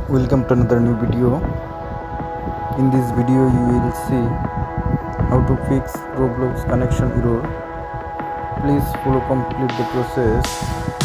Welcome to another new video. In this video you will see how to fix Roblox connection error. Please follow complete the process.